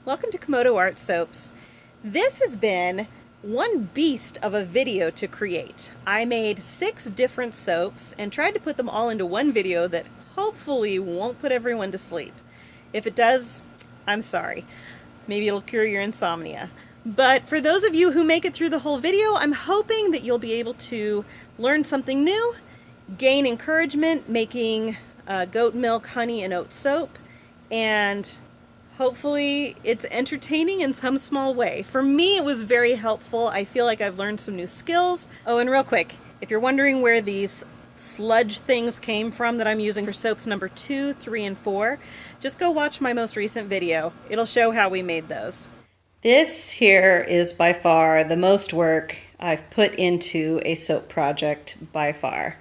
Welcome to Komodo Art Soaps. This has been one beast of a video to create. I made 6 different soaps and tried to put them all into one video that hopefully won't put everyone to sleep. If it does, I'm sorry. Maybe it'll cure your insomnia. But for those of you who make it through the whole video, I'm hoping that you'll be able to learn something new, gain encouragement making goat milk, honey, and oat soap, and hopefully it's entertaining in some small way. For me, it was very helpful. I feel like I've learned some new skills. Oh, and real quick, if you're wondering where these sludge things came from that I'm using for soaps number 2, 3, and 4, just go watch my most recent video. It'll show how we made those. This here is by far the most work I've put into a soap project by far.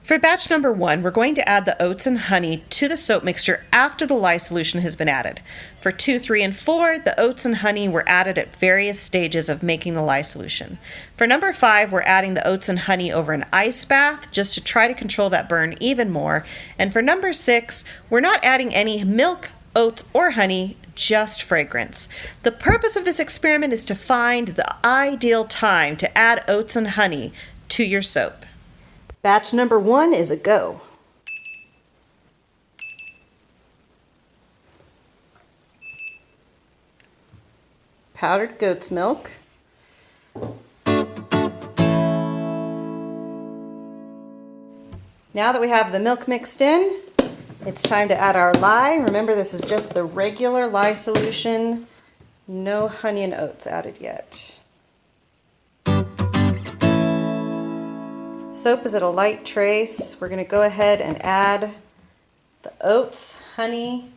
For batch number 1, we're going to add the oats and honey to the soap mixture after the lye solution has been added. For 2, 3, and 4, the oats and honey were added at various stages of making the lye solution. For number 5, we're adding the oats and honey over an ice bath just to try to control that burn even more. And for number 6, we're not adding any milk, oats, or honey, just fragrance. The purpose of this experiment is to find the ideal time to add oats and honey to your soap. Batch number 1 is a go. Powdered goat's milk. Now that we have the milk mixed in, it's time to add our lye. Remember, this is just the regular lye solution. No honey and oats added yet. Soap is at a light trace. We're going to go ahead and add the oats, honey,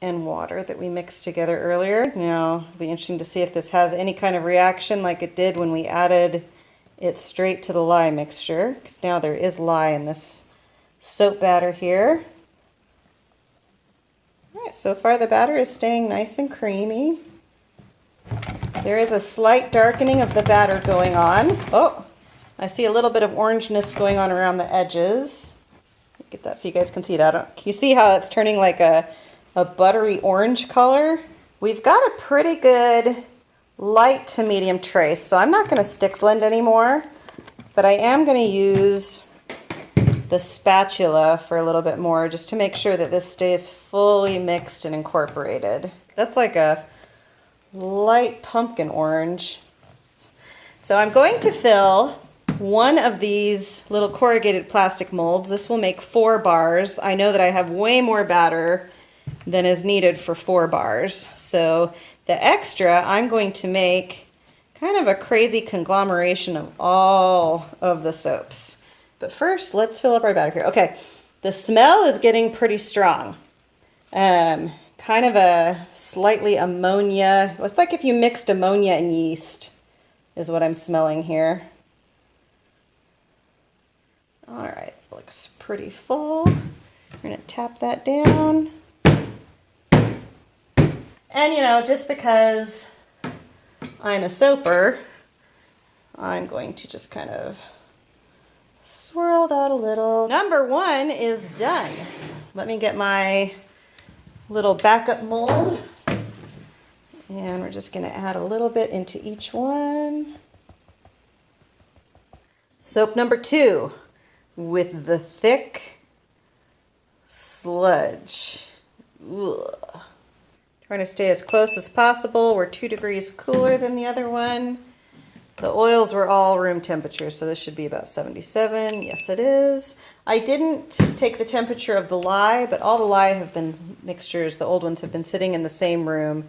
and water that we mixed together earlier. Now, it'll be interesting to see if this has any kind of reaction like it did when we added it straight to the lye mixture, because now there is lye in this soap batter here. All right, so far the batter is staying nice and creamy. There is a slight darkening of the batter going on. Oh, I see a little bit of orangeness going on around the edges. Get that so you guys can see that. Can you see how it's turning like a buttery orange color? We've got a pretty good light to medium trace, so I'm not going to stick blend anymore, but I am going to use the spatula for a little bit more just to make sure that this stays fully mixed and incorporated. That's like a light pumpkin orange. So I'm going to fill one of these little corrugated plastic molds. This will make 4 bars. I know that I have way more batter than is needed for 4 bars. So the extra, I'm going to make kind of a crazy conglomeration of all of the soaps. But first, let's fill up our batter here. Okay, the smell is getting pretty strong. Kind of a slightly ammonia. It's like if you mixed ammonia and yeast is what I'm smelling here. All right, looks pretty full. We're gonna tap that down. And you know, just because I'm a soaper, I'm going to just kind of swirl that a little. Number 1 is done. Let me get my little backup mold, and we're just going to add a little bit into each one. Soap number 2 with the thick sludge. Ugh. Trying to stay as close as possible. We're 2 degrees cooler than the other one. The oils were all room temperature, so this should be about 77. Yes, it is. I didn't take the temperature of the lye, but all the lye have been mixtures, the old ones have been sitting in the same room,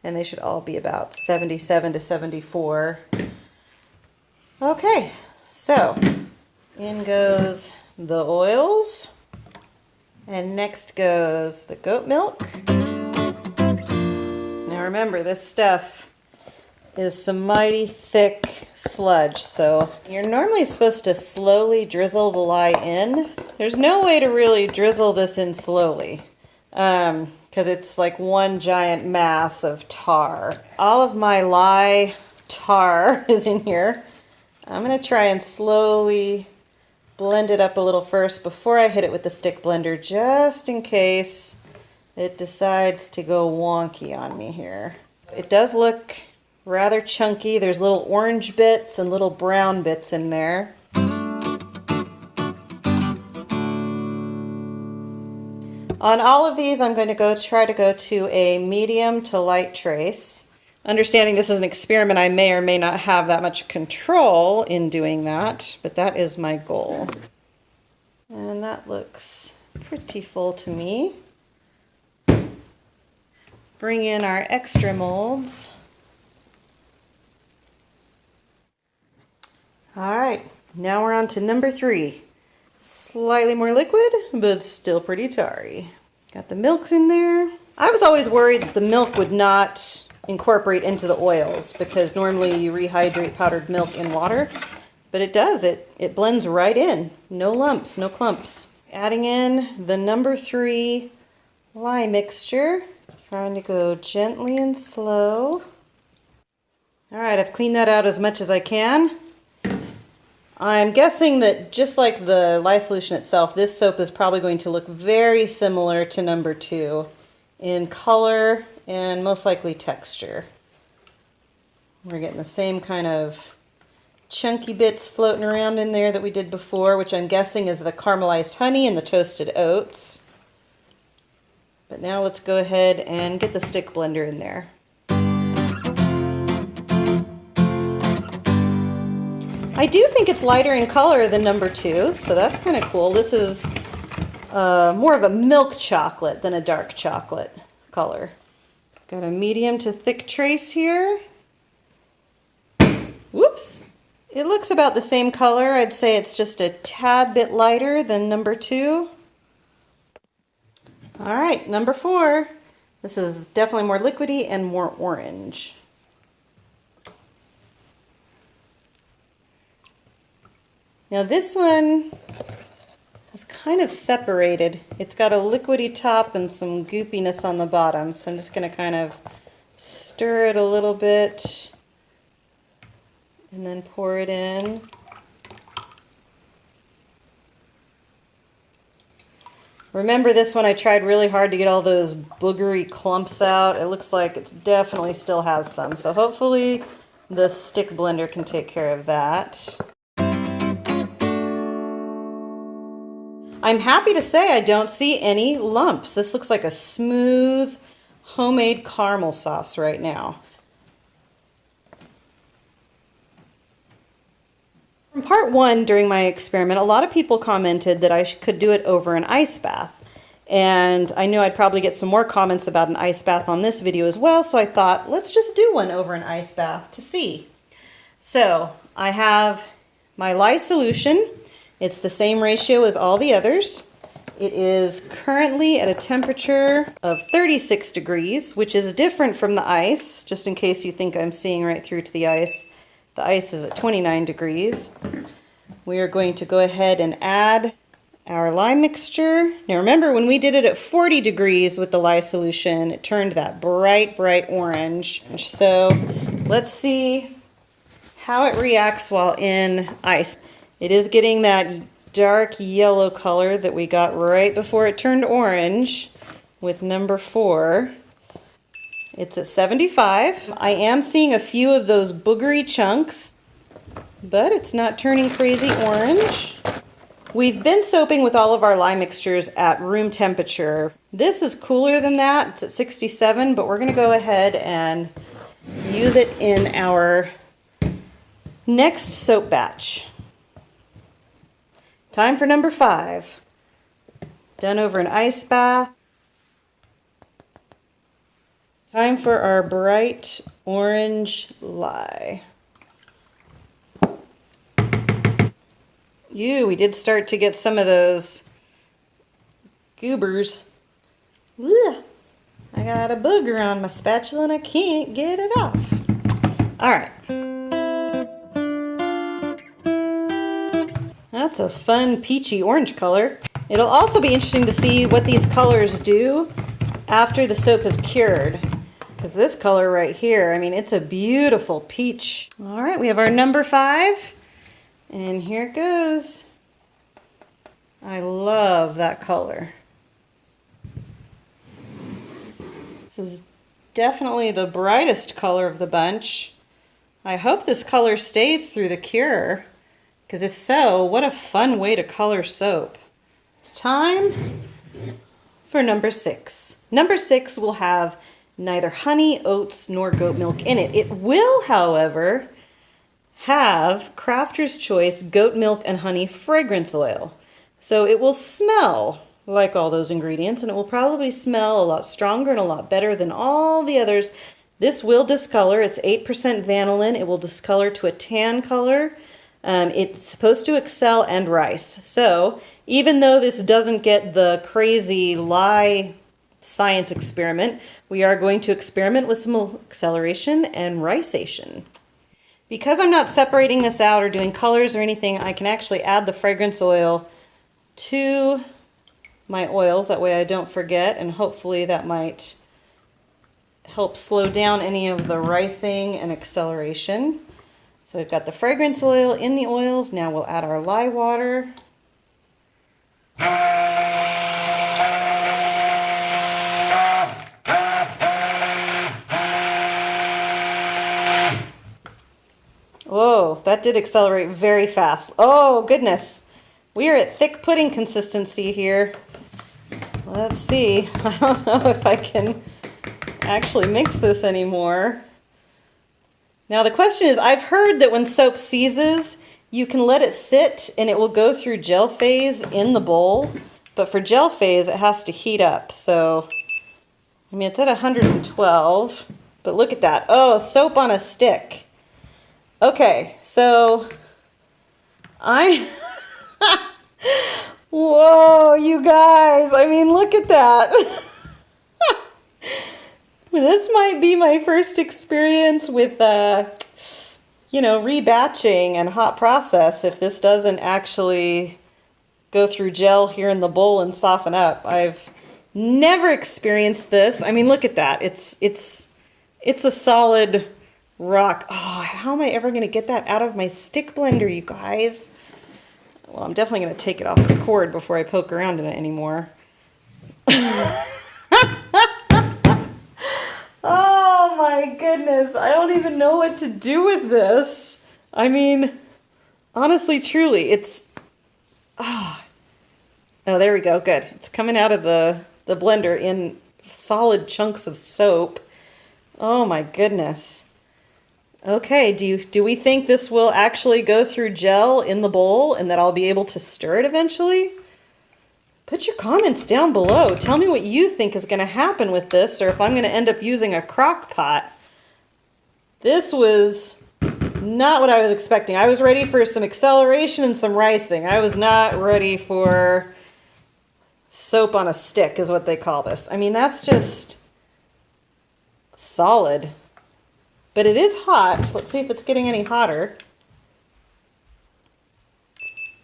and they should all be about 77 to 74. Okay, so in goes the oils, and next goes the goat milk. Now remember, this stuff is some mighty thick sludge, so you're normally supposed to slowly drizzle the lye in. There's no way to really drizzle this in slowly because it's like one giant mass of tar. All of my lye tar is in here. I'm going to try and slowly blend it up a little first before I hit it with the stick blender, just in case it decides to go wonky on me here. It does look rather chunky. There's little orange bits and little brown bits in there. On all of these, I'm going to try to go to a medium to light trace. Understanding this is an experiment, I may or may not have that much control in doing that, but that is my goal. And that looks pretty full to me. Bring in our extra molds. All right, now we're on to number 3. Slightly more liquid, but still pretty tarry. Got the milks in there. I was always worried that the milk would not incorporate into the oils because normally you rehydrate powdered milk in water, but it does. It blends right in. No lumps, no clumps. Adding in the number 3 lye mixture. Trying to go gently and slow. All right, I've cleaned that out as much as I can. I'm guessing that just like the lye solution itself, this soap is probably going to look very similar to number 2 in color and most likely texture. We're getting the same kind of chunky bits floating around in there that we did before, which I'm guessing is the caramelized honey and the toasted oats. But now let's go ahead and get the stick blender in there. I do think it's lighter in color than number 2, so that's kind of cool. This is more of a milk chocolate than a dark chocolate color. Got a medium to thick trace here. Whoops! It looks about the same color. I'd say it's just a tad bit lighter than number 2. All right, number 4. This is definitely more liquidy and more orange. Now this one is kind of separated. It's got a liquidy top and some goopiness on the bottom, so I'm just going to kind of stir it a little bit and then pour it in. Remember this one, I tried really hard to get all those boogery clumps out. It looks like it definitely still has some, so hopefully the stick blender can take care of that. I'm happy to say I don't see any lumps. This looks like a smooth homemade caramel sauce right now. From part 1 during my experiment, a lot of people commented that I could do it over an ice bath. And I knew I'd probably get some more comments about an ice bath on this video as well, so I thought, let's just do one over an ice bath to see. So I have my lye solution. It's the same ratio as all the others. It is currently at a temperature of 36 degrees, which is different from the ice, just in case you think I'm seeing right through to the ice. The ice is at 29 degrees. We are going to go ahead and add our lye mixture. Now remember, when we did it at 40 degrees with the lye solution, it turned that bright, bright orange. So let's see how it reacts while in ice. It is getting that dark yellow color that we got right before it turned orange with number 4. It's at 75. I am seeing a few of those boogery chunks, but it's not turning crazy orange. We've been soaping with all of our lye mixtures at room temperature. This is cooler than that. It's at 67, but we're going to go ahead and use it in our next soap batch. Time for number 5. Done over an ice bath. Time for our bright orange lye. Ew, we did start to get some of those goobers. Ugh, I got a booger on my spatula and I can't get it off. All right. That's a fun peachy orange color. It'll also be interesting to see what these colors do after the soap is cured. Because this color right here, I mean, it's a beautiful peach. All right, we have our number 5. And here it goes. I love that color. This is definitely the brightest color of the bunch. I hope this color stays through the cure, because if so, what a fun way to color soap. It's time for number 6. Number 6 will have neither honey, oats, nor goat milk in it. It will, however, have Crafter's Choice Goat Milk and Honey Fragrance Oil. So it will smell like all those ingredients, and it will probably smell a lot stronger and a lot better than all the others. This will discolor. It's 8% vanillin. It will discolor to a tan color. It's supposed to excel and rice. So even though this doesn't get the crazy lye science experiment, we are going to experiment with some acceleration and riceation. Because I'm not separating this out or doing colors or anything, I can actually add the fragrance oil to my oils. That way I don't forget, and hopefully that might help slow down any of the ricing and acceleration. So we've got the fragrance oil in the oils. Now we'll add our lye water. Whoa, that did accelerate very fast. Oh, goodness. We are at thick pudding consistency here. Let's see. I don't know if I can actually mix this anymore. Now the question is, I've heard that when soap seizes, you can let it sit and it will go through gel phase in the bowl. But for gel phase, it has to heat up. So, I mean, it's at 112, but look at that. Oh, soap on a stick. Okay, so whoa, you guys, I mean, look at that. This might be my first experience with, rebatching and hot process if this doesn't actually go through gel here in the bowl and soften up. I've never experienced this. I mean, look at that. It's a solid rock. Oh, how am I ever going to get that out of my stick blender, you guys? Well, I'm definitely going to take it off the cord before I poke around in it anymore. Oh my goodness, I don't even know what to do with this. I mean, honestly, truly, it's... Oh, there we go, good. It's coming out of the blender in solid chunks of soap. Oh my goodness. Okay, do we think this will actually go through gel in the bowl and that I'll be able to stir it eventually? Put your comments down below. Tell me what you think is going to happen with this, or if I'm going to end up using a crock pot. This was not what I was expecting. I was ready for some acceleration and some ricing. I was not ready for soap on a stick is what they call this. I mean, that's just solid. But it is hot. Let's see if it's getting any hotter.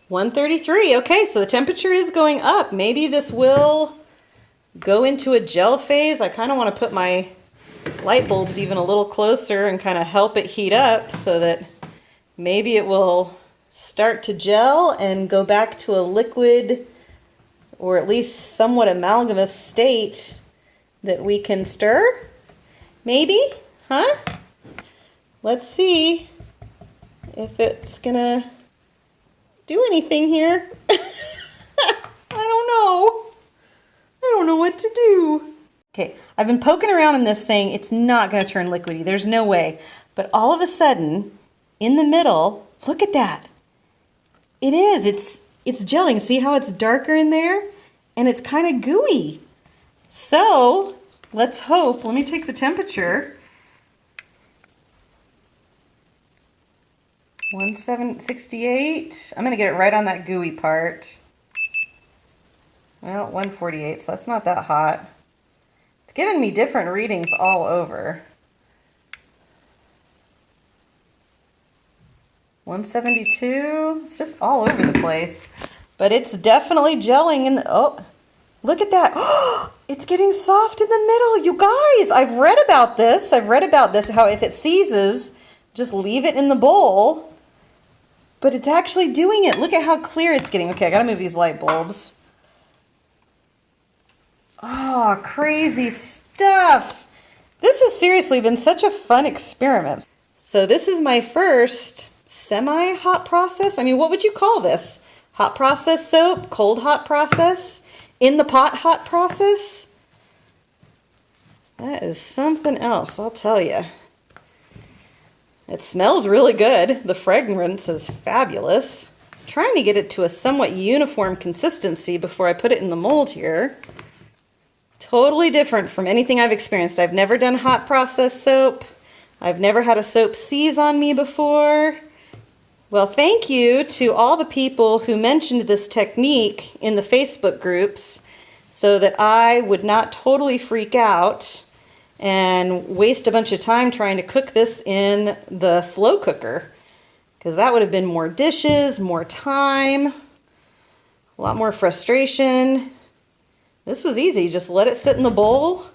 133. Okay, so the temperature is going up. Maybe this will go into a gel phase. I kind of want to put my light bulbs even a little closer and kind of help it heat up so that maybe it will start to gel and go back to a liquid or at least somewhat amalgamous state that we can stir. Maybe? Huh? Let's see if it's gonna do anything here. I don't know. I don't know what to do. Okay, I've been poking around in this saying it's not gonna turn liquidy. There's no way. But all of a sudden, in the middle, look at that. It is. It's gelling. See how it's darker in there? And it's kind of gooey. So, let's hope. Let me take the temperature. 168. I'm going to get it right on that gooey part. Well, 148, so that's not that hot. It's giving me different readings all over. 172. It's just all over the place. But it's definitely gelling in the... Oh, look at that. Oh, it's getting soft in the middle. You guys, I've read about this. How if it seizes, just leave it in the bowl. But it's actually doing it. Look at how clear it's getting. Okay, I gotta move these light bulbs. Oh, crazy stuff. This has seriously been such a fun experiment. So this is my first semi-hot process. I mean, what would you call this? Hot process soap? Cold hot process? In the pot hot process? That is something else, I'll tell you. It smells really good. The fragrance is fabulous. I'm trying to get it to a somewhat uniform consistency before I put it in the mold here. Totally different from anything I've experienced. I've never done hot process soap. I've never had a soap seize on me before. Well, thank you to all the people who mentioned this technique in the Facebook groups so that I would not totally freak out and waste a bunch of time trying to cook this in the slow cooker, because that would have been more dishes, more time, a lot more frustration. This was easy. Just let it sit in the bowl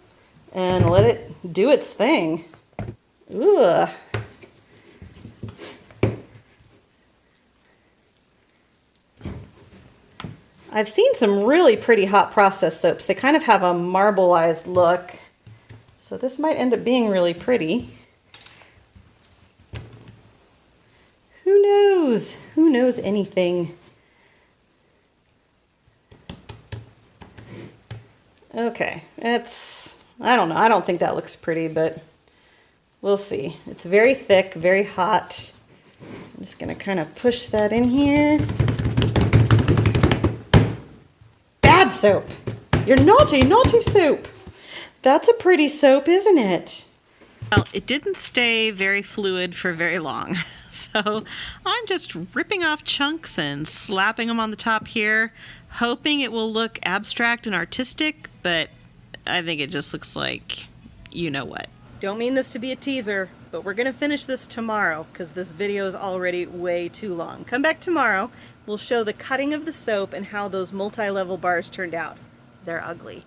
and let it do its thing. Ugh. I've seen some really pretty hot process soaps. They kind of have a marbleized look. So this might end up being really pretty. Who knows? Who knows anything? Okay, I don't know. I don't think that looks pretty, but we'll see. It's very thick, very hot. I'm just gonna kind of push that in here. Bad soap! You're naughty, naughty soap! That's a pretty soap, isn't it? Well, it didn't stay very fluid for very long. So I'm just ripping off chunks and slapping them on the top here, hoping it will look abstract and artistic, but I think it just looks like you know what. Don't mean this to be a teaser, but we're gonna finish this tomorrow because this video is already way too long. Come back tomorrow, we'll show the cutting of the soap and how those multi-level bars turned out. They're ugly.